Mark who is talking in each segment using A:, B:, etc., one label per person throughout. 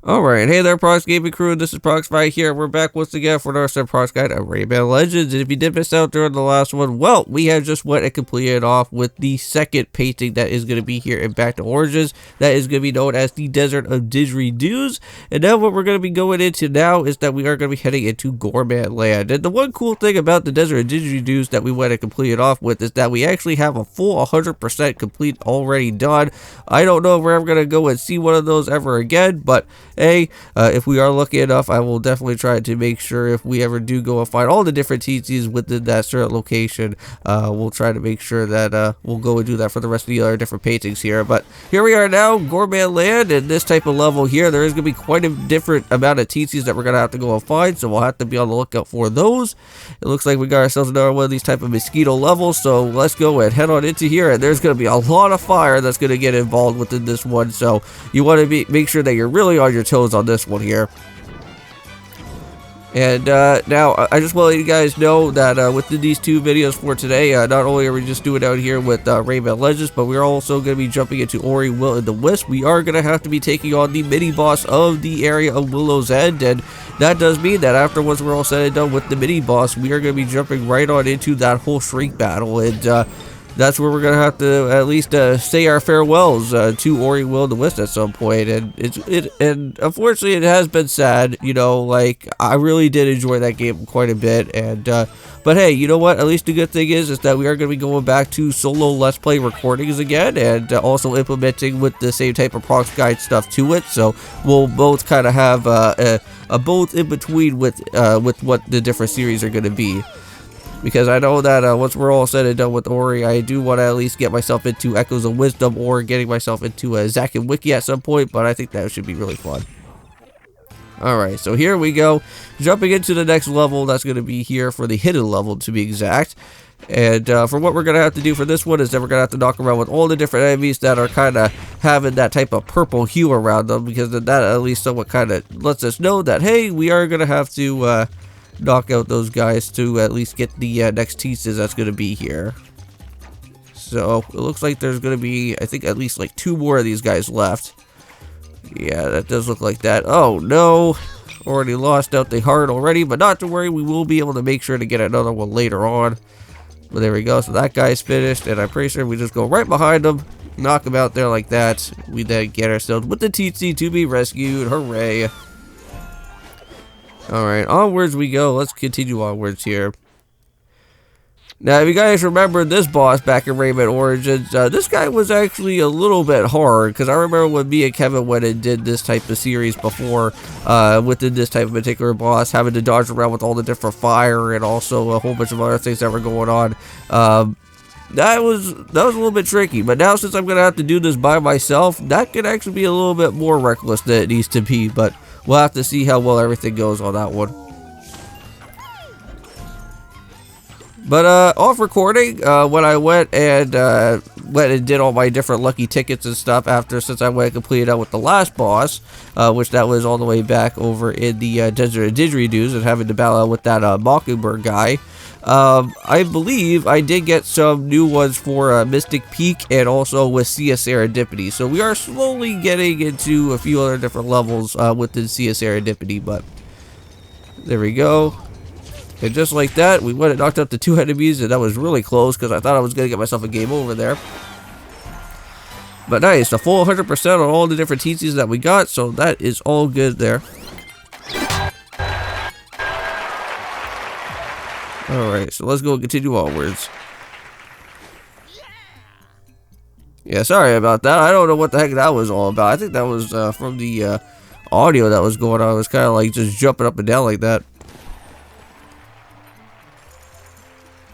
A: Alright, hey there Prox Gaming Crew, this is Proxify here. We're back once again for another set Prox Guide of Rayman Legends. And if you did miss out during the last one, well, we have just went and completed off with the second painting that is going to be here in Back to Origins. That is going to be known as the Desert of Didgeridoos. And now what we're going to be going into now is that we are going to be heading into Gourmand Land. And the one cool thing about the Desert of Didgeridoos that we went and completed off with is that we actually have a full 100% complete already done. I don't know if we're ever going to go and see one of those ever again, but hey, if we are lucky enough, I will definitely try to make sure if we ever do go and find all the different TCs within that certain location, we'll try to make sure that we'll go and do that for the rest of the other different paintings here. But here we are now, Gourmand Land, and this type of level here, there is going to be quite a different amount of TCs that we're going to have to go and find, so we'll have to be on the lookout for those. It looks like we got ourselves another one of these type of mosquito levels, so let's go and head on into here, and there's going to be a lot of fire that's going to get involved within this one, so you want to make sure that you're really on your toes on this one here. And now I just want to let you guys know that within these two videos for today, not only are we just doing out here with Rayman Legends, but we're also going to be jumping into Ori, Will, and the Wisp. We are going to have to be taking on the mini boss of the area of Willow's End, and that does mean that after once we're all said and done with the mini boss, we are going to be jumping right on into that whole Shriek battle, and that's where we're gonna have to at least say our farewells to Ori, Will, and the Wisp at some point. And and unfortunately it has been sad, you know, like I really did enjoy that game quite a bit, and but hey, you know what, at least the good thing is that we are gonna be going back to solo Let's Play recordings again, and also implementing with the same type of Prox Guide stuff to it, so we'll both kind of have a both in between with what the different series are gonna be. Because I know that once we're all said and done with Ori, I do want to at least get myself into Echoes of Wisdom or getting myself into Zack and Wiki at some point, but I think that should be really fun. Alright, so here we go. Jumping into the next level, that's going to be here for the hidden level to be exact. And for what we're going to have to do for this one is that we're going to have to knock around with all the different enemies that are kind of having that type of purple hue around them, because that at least somewhat kind of lets us know that, hey, we are going to have to knock out those guys to at least get the next pieces that's going to be here. So it looks like there's going to be, I think, at least like 2 more of these guys left. Yeah, that does look like that. Oh no, already lost out the heart already, but not to worry, we will be able to make sure to get another one later on. But there we go, so that guy's finished, and I'm pretty sure we just go right behind him, knock him out there like that. We then get ourselves with the TC to be rescued. Hooray. Alright, onwards we go. Let's continue onwards here. Now, if you guys remember this boss back in Rayman Origins, this guy was actually a little bit hard, because I remember when me and Kevin went and did this type of series before, within this type of particular boss, having to dodge around with all the different fire and also a whole bunch of other things that were going on. That was a little bit tricky, but now since I'm going to have to do this by myself, that could actually be a little bit more reckless than it needs to be, but we'll have to see how well everything goes on that one. But off recording, when I went and did all my different lucky tickets and stuff since I went and completed out with the last boss, which that was all the way back over in the Desert of Didgeridoos and having to battle out with that Mockingbird guy. I believe I did get some new ones for Mystic Peak and also with Sea of Serendipity. So we are slowly getting into a few other different levels within Sea of Serendipity, but there we go. And just like that, we went and knocked out the 2 enemies, and that was really close because I thought I was going to get myself a game over there. But nice, a full 100% on all the different TCs that we got, so that is all good there. Alright, so let's go and continue onwards. Yeah, sorry about that. I don't know what the heck that was all about. I think that was from the audio that was going on. It was kind of like just jumping up and down like that.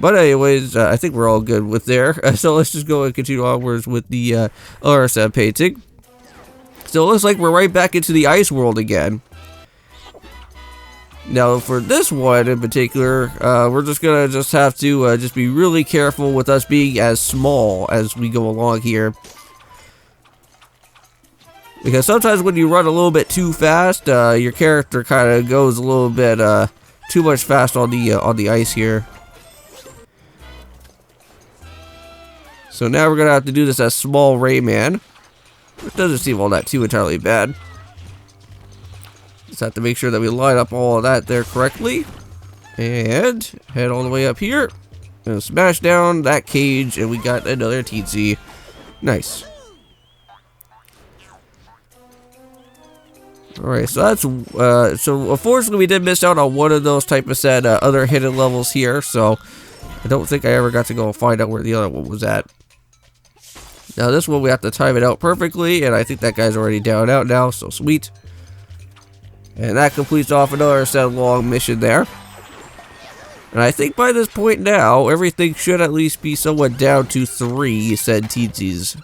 A: But anyways, I think we're all good with there. So let's just go and continue onwards with the RSM painting. So it looks like we're right back into the ice world again. Now for this one in particular, we're just gonna have to just be really careful with us being as small as we go along here. Because sometimes when you run a little bit too fast, your character kind of goes a little bit too much fast on the ice here. So now we're gonna have to do this as small Rayman, which doesn't seem all that too entirely bad. Just have to make sure that we line up all of that there correctly. And head all the way up here. And smash down that cage, and we got another TC. Nice. Alright, so that's, so unfortunately we did miss out on one of those type of said other hidden levels here, so I don't think I ever got to go and find out where the other one was at. Now this one we have to time it out perfectly, and I think that guy's already down out now, so sweet. And that completes off another said long mission there. And I think by this point now, everything should at least be somewhat down to 3 said TCs.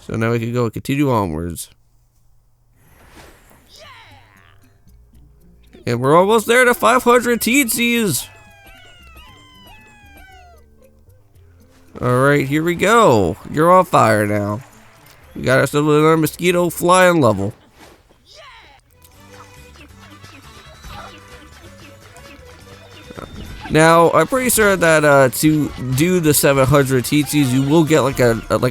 A: So now we can go and continue onwards. And we're almost there to 500 TCs. Alright, here we go. You're on fire now. We got ourselves another mosquito flying level. Now, I'm pretty sure that to do the 700 TCs, you will get like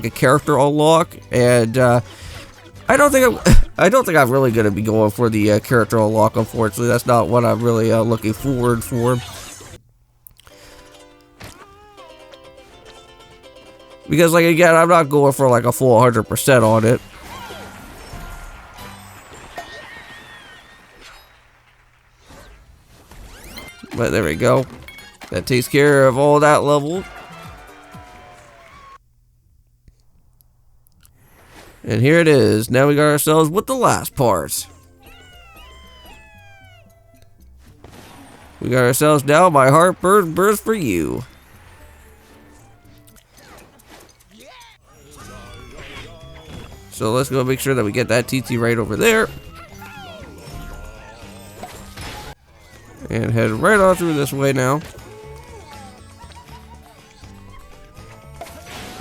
A: a character unlock, and I don't think I'm really gonna be going for the character unlock. Unfortunately, that's not what I'm really looking forward for. Because, like, again, I'm not going for like a full 100% on it. But there we go. That takes care of all that level. And here it is. Now we got ourselves with the last part. We got ourselves now My Heart Burns for You. So let's go make sure that we get that TT right over there. And head right on through this way now.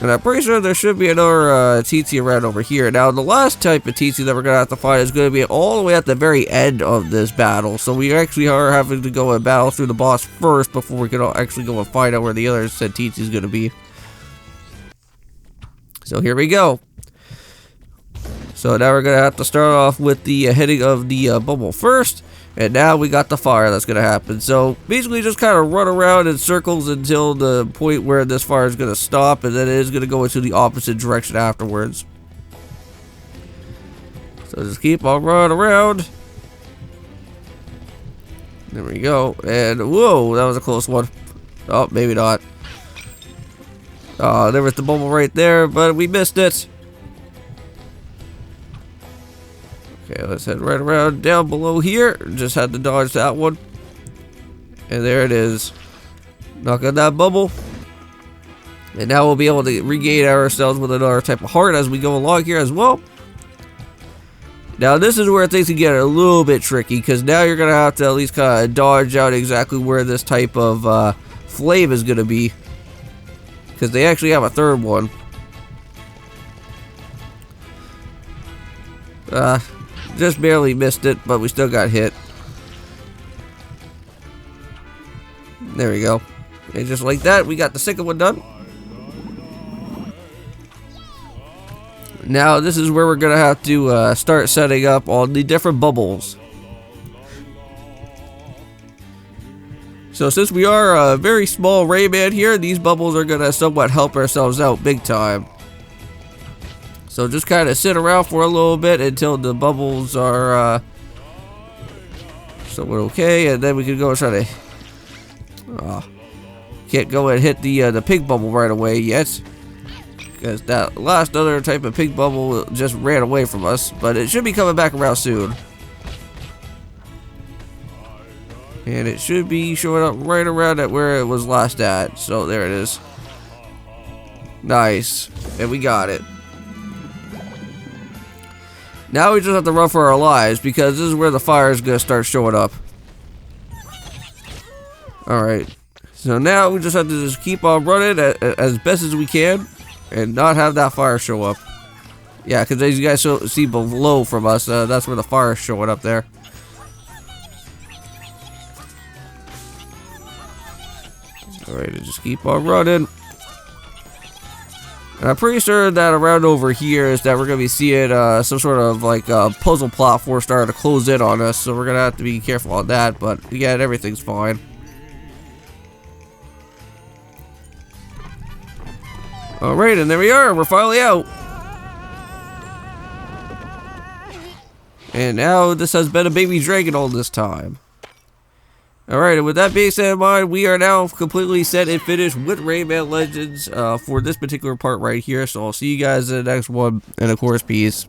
A: And I'm pretty sure there should be another TT around over here. Now, the last type of TT that we're going to have to find is going to be all the way at the very end of this battle. So we actually are having to go and battle through the boss first before we can actually go and find out where the other said TT is going to be. So here we go. So now we're going to have to start off with the hitting of the bubble first. And now we got the fire that's going to happen. So basically just kind of run around in circles until the point where this fire is going to stop. And then it is going to go into the opposite direction afterwards. So just keep on running around. There we go. And whoa, that was a close one. Oh, maybe not. Oh, there was the bubble right there, but we missed it. Okay, let's head right around down below here. Just had to dodge that one. And there it is. Knock on that bubble. And now we'll be able to regain ourselves with another type of heart as we go along here as well. Now this is where things can get a little bit tricky, because now you're going to have to at least kind of dodge out exactly where this type of flame is going to be. Because they actually have a third one. Just barely missed it, but we still got hit. There we go. And just like that, we got the second one done. Now this is where we're going to have to start setting up all the different bubbles. So since we are a very small Rayman here, these bubbles are going to somewhat help ourselves out big time. So just kind of sit around for a little bit until the bubbles are somewhat okay, and then we can go and try to. Can't go and hit the pink bubble right away yet, because that last other type of pink bubble just ran away from us. But it should be coming back around soon, and it should be showing up right around at where it was last at. So there it is. Nice, and we got it. Now we just have to run for our lives, because this is where the fire is going to start showing up. Alright. So now we just have to just keep on running as best as we can, and not have that fire show up. Yeah, because as you guys see below from us, that's where the fire is showing up there. Alright, just keep on running. And I'm pretty sure that around over here is that we're going to be seeing some sort of like puzzle platform starting to close in on us. So we're going to have to be careful on that. But again, everything's fine. Alright, and there we are. We're finally out. And now this has been a baby dragon all this time. Alright, and with that being said in mind, we are now completely set and finished with Rayman Legends for this particular part right here. So I'll see you guys in the next one. And of course, peace.